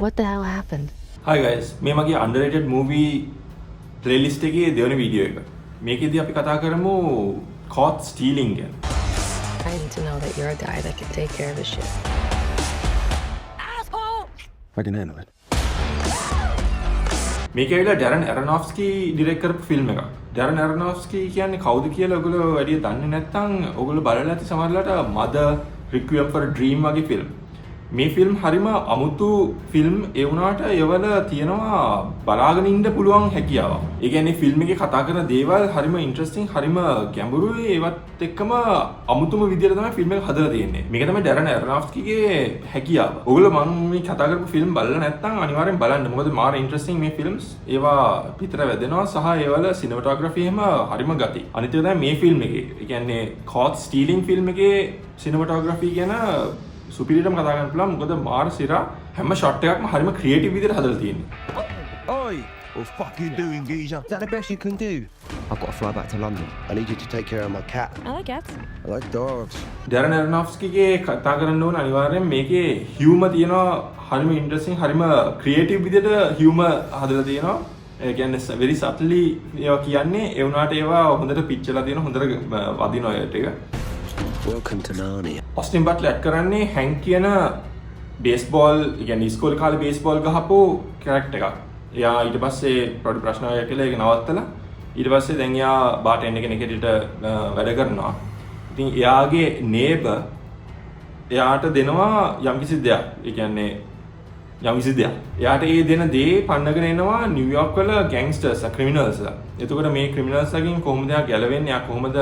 What the hell happened? Hi guys, මේ මගේ underrated movie playlist එකේ දෙවෙනි වීඩියෝ එක. මේකෙදී අපි කතා කරමු caught stealing ගැන. I need to know that you're a guy that can take care of his shit. Asshole! I can handle it. මේක ඇවිල්ලා ඩැරන් ඇරනොෆ්ස්කි ඩිරෙක්ට් කරපු ෆිල්ම් එකක්. ඩැරන් ඇරනොෆ්ස්කි කියන්නේ කවුද කියලා ඔයගොල්ලෝ වැඩි දන්නේ නැත්නම් ඔයගොල්ලෝ බලලා ඇති සමහරලාට Mother, Requiem for a Dream වගේ ෆිල්ම්. මේ ෆිල්ම් හරිම අමුතු ෆිල්ම් ඒ වුණාට ඒවල තියෙනවා බලාගෙන ඉන්න පුළුවන් හැකියාවක්. ඒ කියන්නේ ෆිල්ම් එකේ කතා කරන දේවල් හරිම ඉන්ටරෙස්ටිං, හරිම ගැඹුරුයි, ඒවත් එක්කම අමුතුම විදියට තමයි ෆිල්ම් එක හදලා තියෙන්නේ. මේක තමයි ඩැරන් ඇරනොෆ්ස්කිගේ හැකියාව. ඔයගොල්ලෝ මම මේ කතා කරපු ෆිල්ම් බලලා නැත්නම් අනිවාර්යෙන් බලන්න. මොකද මාර ඉන්ටරෙස්ටිං මේ ෆිල්ම්ස්. ඒවා පිටර වැදෙනවා සහ ඒවල සිනමටෝග්‍රැෆි එහෙම හරිම ගති. අනිත් එක තමයි මේ ෆිල්ම් එකේ. ඒ කියන්නේ caught stealing ෆිල්ම් එකේ සිනමටෝග්‍රැෆි ගැන සුපිරියටම කතා කරන්න පුළුවන්. මොකද මාර සිරා හැම ෂොට් එකක්ම හරිම ක්‍රියේටිව් විදිහට හදලා තියෙන්නේ. Oi! What the fuck you doing, geezer? Is that the best you can do? I've got to fly back to London. I need you to take care of my cat. I like cats. I like dogs. ඩැරන් ඇරනොෆ්ස්කිගේ කතා කරන්න ඕන අනිවාර්යෙන් මේකේ හියුමර් තියෙනවා. හරිම interesting, හරිම creative විදිහට හියුමර් හදලා තියෙනවා. ඒ කියන්නේ very subtly ඒවා කියන්නේ ඒ වුණාට ඒවා හොඳට පිච්චලා තියෙන, හොඳට වදිනවා ඒට එක. Welcome to Narnia. Austin Butler add කරන්නේ හැන්ක් කියන බේස්බෝල්, ඒ කියන්නේ ඉස්කෝලේ කාලේ බේස්බෝල් ගහපු කැරක්ටර් එකක්. එයා ඊට පස්සේ පොඩි ප්‍රශ්නයක් කියලා ඒක නවත්තලා ඊට පස්සේ දැන් එයා බාටෙන්ඩර් කෙනෙක්ට වැඩ කරනවා. ඉතින් එයාගේ නේබර් එයාට දෙනවා යම්කිසි දෙයක්. ඒ කියන්නේ යම්කිසි දෙයක්. එයාට ඒ දෙන දේ පන්නගෙන එනවා නිව්යෝක් වල ගැන්ග්ස්ටර්ස්, ක්‍රිමිනල්ස්ලා. එතකොට මේ ක්‍රිමිනල්ස්ලාගෙන් කොහොමද එයා ගැලවෙන්නේ? එයා කොහොමද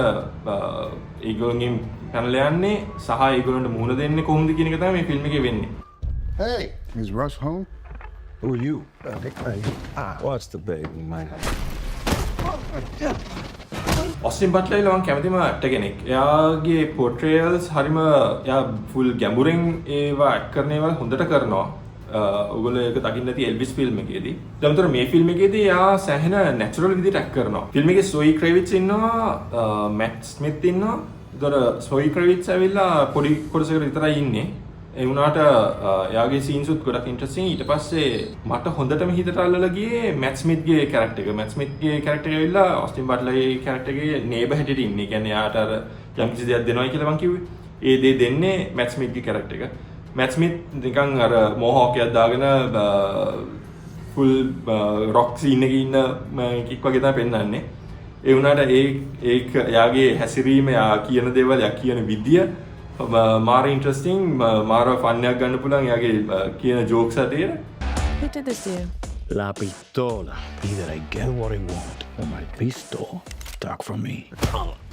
ඒගොල්ලන්ගෙන් පැනලා යන්නේ සහ ඒගොල්ලන්ට මුහුණ දෙන්නේ කොහොමද කියන එක තමයි මේ ෆිල්ම් එකේ වෙන්නේ. Hey, is Russ home? Who are you? What's the baby, man? Austin බට්ලර්ලා මම කැමතිම ඇක්ටර් කෙනෙක්. එයාගේ පෝර්ට්‍රේයල්ස් හරිම එයා ෆුල් ගැඹුරෙන් ඒවා ඇක්ට් කරන ඒවා හොඳට කරනවා. ඔයගොල්ලෝ ඒක දකින්න ඇති එල්විස් ෆිල්ම් එකේදී. ඊළඟට මේ ෆිල්ම් එකේදී එයා සෑහෙන නැචරල් විදිහට ඇක්ට් කරනවා. ෆිල්ම් එකේ සොයි ක්‍රෙවිට්ස් ඉන්නවා, මැට් ස්මිත් ඉන්නවා. ඒතර සොයි ක්‍රෙවිට්ස් ඇවිල්ලා පොඩි කොටසකට විතරයි ඉන්නේ. ඒ වුණාට එයාගේ සීන්ස් උත් ගොඩක් ඉන්ටරෙස්ටිං. ඊට පස්සේ මට හොඳටම හිතට අල්ලලා ගියේ මැට් ස්මිත්ගේ කැරක්ටර් එක. මැට් ස්මිත්ගේ කැරක්ටර් එක ඇවිල්ලා ඔස්ටින් බට්ලර්ගේ කැරක්ටර් එකේ නේබර් හැටියට ඉන්නේ. ඒ කියන්නේ එයාට අර යම්කිසි දෙයක් දෙනවයි කියලා මං කිව්වේ. ඒ දේ දෙන්නේ මැට් ස්මිත්ගේ කැරක්ටර් එක. මැට් ස්මිත් නිකන් අර මොහොක් එකක් දාගෙන ෆුල් රොක් සීන් එකේ ඉන්න කික් වගේ තමයි පෙන්වන්නේ. ඒ වුණාට ඒක එයාගේ හැසිරීම, එයා කියන දේවල්, එයා කියන විදිය මාර ඉන්ටරෙස්ටිං, මාර ෆන් එකක් ගන්න පුළුවන් එයාගේ කියන ජෝක්ස් අතේ. Who did this to you? La pistola. Either I get what I want or my pistol talk from me.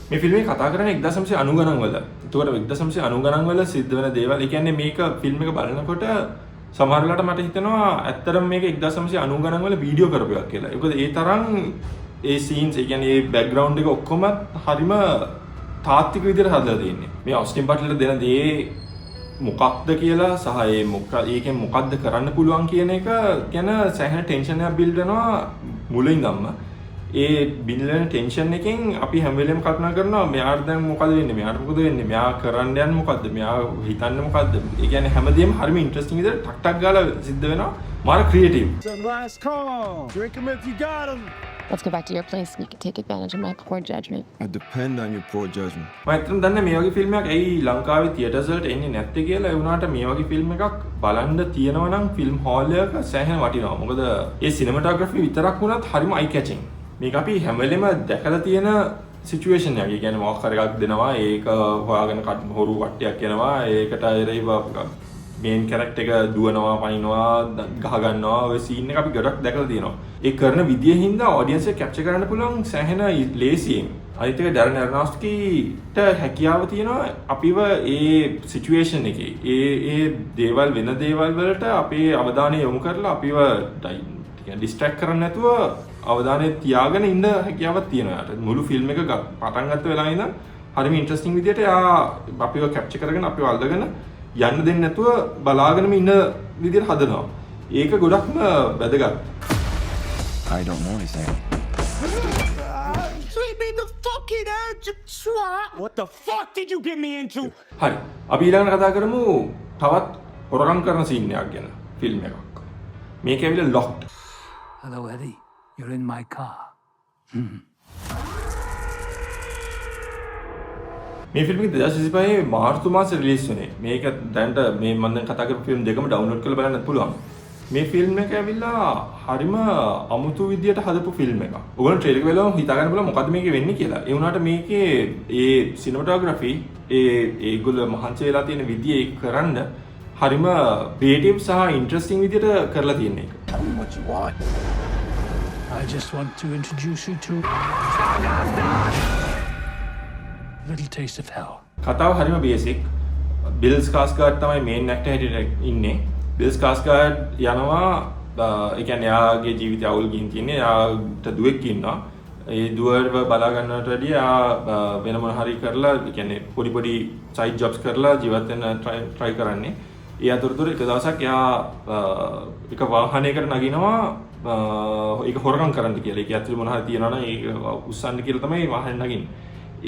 මේ ෆිල්ම් එක කතා කරන්නේ 1990 ගණන් වල. ඒතකොට 1990 ගණන් වල සිද්ධ වෙන දේවල්. ඒ කියන්නේ මේක ෆිල්ම් එක බලනකොට සමහර වෙලාවට මට හිතෙනවා ඇත්තටම මේක 1990 ගණන් වල වීඩියෝ කරපු එකක් කියලා. ඒකද ඒ තරම් ඒ සීන්ස්, ඒ කියන්නේ ඒ බෑග්ග්‍රවුන්ඩ් එක ඔක්කොම හරිම තාත්වික විදිහට හදලා තියෙන්නේ. මේ ඔස්ටින් බට්ලර් දෙන දේ මොකක්ද කියලා සහ ඒකෙන් මොකක්ද කරන්න පුළුවන් කියන එක ගැන සෑහෙන ටෙන්ෂන් එකක් බිල්ඩ් වෙනවා මුලින්දම්ම. ඒ බිල්ඩ් වෙන ටෙන්ෂන් එකෙන් අපි හැම වෙලේම කල්පනා කරනවා මෙයාට දැන් මොකද වෙන්නේ? මෙයාට මොකද වෙන්නේ? මෙයා කරන්න යන්නේ මොකද්ද? මෙයා හිතන්නේ මොකද්ද? ඒ කියන්නේ හැමදේම හරිම ඉන්ටරෙස්ටිං විදිහට ටක් ටක් ගාලා සිද්ධ වෙනවා. මාර creative. It's a last call. Drink him if you got him. Let's go back to your place and you can take advantage of my poor judgment. I depend on your poor judgment. මම ඇත්තටම දන්නේ මේ වගේ film එකක් ඇයි ලංකාවේ theatres වලට එන්නේ නැත්තේ කියලා. ඒ වුණාට මේ වගේ ෆිල්ම් එකක් බලන්න තියෙනවා නම් ෆිල්ම් හෝල් එකක සෑහෙන වටිනවා. මොකද ඒ සිනමටෝග්‍රැෆි විතරක් වුණත් හරිම අයි කැචින්. මේක අපි හැම වෙලෙම දැකලා තියෙන සිචුේෂන් එකක්. ඒ කියන්නේ මොකක් හරි එකක් දෙනවා, ඒක හොයාගෙන හොරු වට්ටියක් එනවා, ඒකට එරෙහිව මේන් කැරක්ටර් එක දුවනවා, පනිනවා, ගහ ගන්නවා. ඔය සීන් එක අපි ගොඩක් දැකලා තියෙනවා. ඒ කරන විදිය හින්දා ඔඩියන්ස් එක කැප්චර් කරන්න පුළුවන් සෑහෙන ලේසියෙන්. අනිත් එක ඩැරන් ඇරනොෆ්ස්කිට හැකියාව තියෙනවා අපිව ඒ සිචුේෂන් එකේ ඒ දේවල් වෙන දේවල් වලට අපේ අවධානය යොමු කරලා අපිව ඩිස්ට්‍රැක්ට් කරන්න නැතුව අවධානය තියාගෙන ඉන්න හැකියාවක් තියෙනවා යාට. මුළු ෆිල්ම් එක පටන් ගත්ත වෙලාවේ ඉඳන් හරිම ඉන්ටරෙස්ටිං විදියට එයා අපිව කැප්චර් කරගෙන අපිව අල්ලගෙන යන්න දෙන්නේ නැතුව බලාගෙනම ඉන්න විදියට හදනවා. ඒක ගොඩක්ම වැදගත්. I don't know anything. What the fuck did you get me into? හරි. අපි ඊළඟට කතා කරමු තවත් හොරකම් කරන සීන් එකක් ගැන ෆිල්ම් එකක්. මේක ඇවිල්ලා locked. Hello, Eddie. You're in my car. මේ ෆිල්ම් එක 2025 මාර්තු මාසෙ රිලීස් වුණේ. මේක දැන්ට මේ මම දැන් කතා කරපු ෆිල්ම් දෙකම ඩවුන්ලෝඩ් කරලා බලන්නත් පුළුවන්. මේ ෆිල්ම් එක ඇවිල්ලා හරිම අමුතු විදියට හදපු ෆිල්ම් එකක්. ඔයගොල්ලෝ ට්‍රේලර් එක බලලා හිතා ගන්න බලන්න මොකද්ද මේකේ වෙන්නේ කියලා. ඒ වුණාට මේකේ ඒ සිනමටෝග්‍රැෆි ඒගොල්ලෝ මහන්සි වෙලා තියෙන විදිය ඒක කරන්න හරිම ක්‍රියේටිව් සහ ඉන්ටරෙස්ටිං විදියට කරලා තියෙන එක. Tell me what you want. I just want to introduce you to Little Taste of Hell. කතාව හරිම බේසික්. බිල් ස්කාස්ගාඩ් තමයි මේන් ඇක්ටර් හැටියට ඉන්නේ. බිල් ස්කාස්ගාඩ් යනවා ඒ කියන්නේ එයාගේ ජීවිතය අවුල් ගින් තියන්නේ. එයාට දුවෙක් ඉන්නවා. ඒ දුවව බලා ගන්නවට වැඩිය එයා වෙන මොන හරි කරලා ඒ කියන්නේ පොඩි සයිඩ් ජොබ්ස් කරලා ජීවත් වෙන්න try කරන්නේ. ඒ අතරතුර එක දවසක් එයා එක වාහනයකට නගිනවා ඒක හොරකම් කරන්න කියලා. ඒක ඇතුලේ මොන හරි තියනවා නම් ඒක උස්සන්න කියලා තමයි වාහනේ නගින්නේ.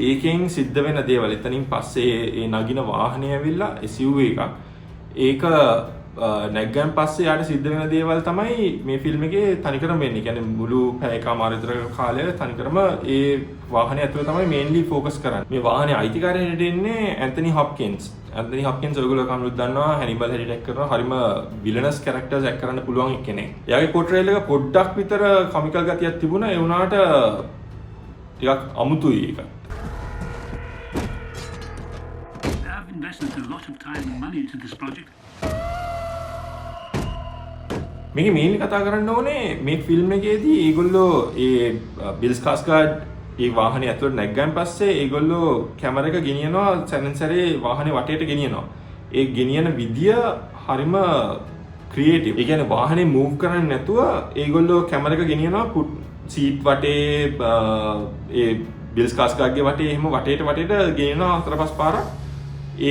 ඒකෙන් සිද්ධ වෙන දේවල් එතනින් පස්සේ ඒ නගින වාහනේ ඇවිල්ලා SUV එකක්. ඒක නැග්ගන් පස්සේ යාට සිද්ධ වෙන දේවල් තමයි මේ ෆිල්ම් එකේ තනිකරම වෙන්නේ. කියන්නේ මුළු පැය එකමාර විතර කාලය තනිකරම ඒ වාහනේ ඇතුළේ තමයි මේන්ලි ફોකස් කරන්නේ. මේ වාහනේ අයිතිකාරය හැටියට ඉන්නේ ඇන්තනි හොප්කින්ස්. ඇන්තනි හොප්කින්ස් ඔයගොල්ලෝ කවුරුත් දන්නවා හැනිබල් හැටියට ඇක්ට් කරනවා. හරිම විලනස් කැරක්ටර්ස් ඇක්ට් කරන්න පුළුවන් කෙනෙක්. එයාගේ පෝට්‍රේල් එක පොඩ්ඩක් විතර කොමිකල් ගතියක් තිබුණා. ඒ වුණාට ටිකක් අමුතුයි ඒක. I've invested a lot of time and money into this project. මේක මේන්ලි කතා කරන්න ඕනේ මේ ෆිල්ම් එකේදී ඒගොල්ලෝ ඒ බිල් ස්කාස්ගාඩ් ඒ වාහනේ ඇතුළට නැග්ගන් පස්සේ ඒගොල්ලෝ කැමරා එක ගෙනියනවා සැනන්සරේ වාහනේ වටේට ගෙනියනවා. ඒ ගෙනියන විදිය හරිම ක්‍රියේටිව්. ඒ කියන්නේ වාහනේ මූව් කරන්නේ නැතුව ඒගොල්ලෝ කැමරා එක ගෙනියනවා සීට් වටේ ඒ බිල් ස්කාස්ගාඩ්ගේ වටේ එහෙම වටේට ගෙනියනවා 4-5 පාරක්.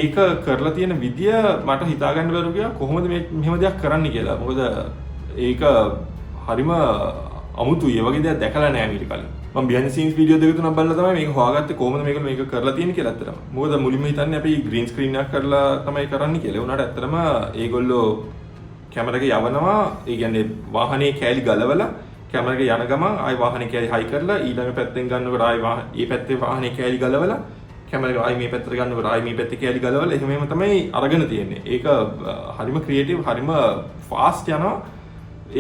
ඒක කරලා තියෙන විදිය මට හිතා ගන්න බැරුව ගියා කොහොමද මේ මෙහෙම දෙයක් කරන්න කියලා. මොකද ඒක හරිම අමුතුයි. ඒ වගේ දෙයක් දැකලා නැහැ ඊට කලින්. මම behind the scenes වීඩියෝ දෙක තුනක් බලලා තමයි මේක හොයාගත්තේ කොහොමද මේක කරලා තියෙන්නේ කියලා ඇත්තටම. මොකද මුලින්ම හිතන්නේ අපි green screen එකක් කරලා තමයි කරන්නේ කියලා. ඒ වුණාට ඇත්තටම ඒගොල්ලෝ කැමරා එක යවනවා. ඒ කියන්නේ වාහනේ කෑලි ගලවලා කැමරා එක යන ගමන් ආයි වාහනේ කෑලි හයි කරලා ඊළඟ පැත්තෙන් ගන්නකොට ආයි මේ පැත්තේ වාහනේ කෑලි ගලවලා කැමරා එක ආයි මේ පැත්තට ගන්නකොට ආයි මේ පැත්තේ කෑලි ගලවලා එහෙම තමයි අරගෙන තියෙන්නේ. ඒක හරිම ක්‍රියේටිව් හරිම ෆාස්ට් යනවා.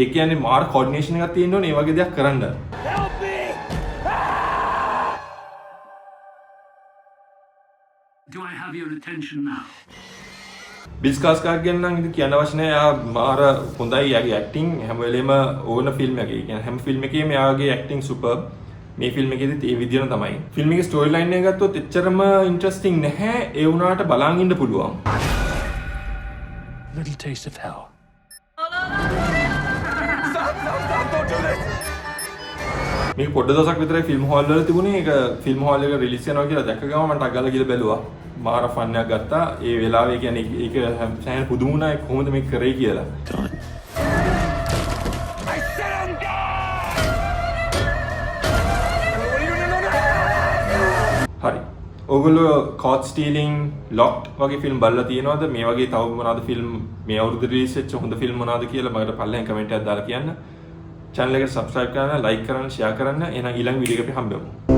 ඒ කියන්නේ මාර කෝඩිනේෂන් එකක් තියෙන්න ඕනේ මේ වගේ දෙයක් කරන්න. Do I have your attention now? Bill Skarsgard ගැන නම් ඉතින් කියන්න අවශ්‍ය නැහැ. එයා මාර හොඳයි. එයාගේ ඇක්ටිං හැම වෙලේම ඕන ෆිල්ම් එකක. ඒ කියන්නේ හැම ෆිල්ම් එකේම එයාගේ ඇක්ටිං සුපර්බ්. මේ ෆිල්ම් එකේදීත් ඒ විදිහම තමයි. ෆිල්ම් එකේ ස්ටෝරි ලයින් එක ගත්තොත් එච්චරම ඉන්ටරෙස්ටිං නැහැ. ඒ වුණාට බලන් ඉන්න පුළුවන්. Little Taste of Hell. මේක පොඩ දවසක් විතරයි ෆිල්ම් හෝල් වල තිබුණේ. ඒක ෆිල්ම් හෝල් එක රිලීස් වෙනවා කියලා දැක්ක ගමන් මට අගල ගිහලා බැලුවා. මාර ෆන් එකක් ගත්තා. ඒ වෙලාවේ කියන්නේ ඒක සෑහෙන පුදුම වුණා කොහොමද මේක කරේ කියලා. හරි. ඔයගොල්ලෝ කෝට් ස්ටීලිං ලොක්ඩ් වගේ ෆිල්ම් බලලා තියෙනවද? මේ වගේ තව මොනවද ෆිල්ම් මේ අවුරුද්ද රිලීස් වෙච්ච හොඳ ෆිල්ම් මොනවද කියලා මට පල්ලෙන් කමෙන්ට් එකක් දාලා කියන්න. channel එකට subscribe කරන්න, like කරන්න, share කරන්න. එහෙනම් ඊළඟ වීඩියෝ එකේ අපි හම්බෙමු.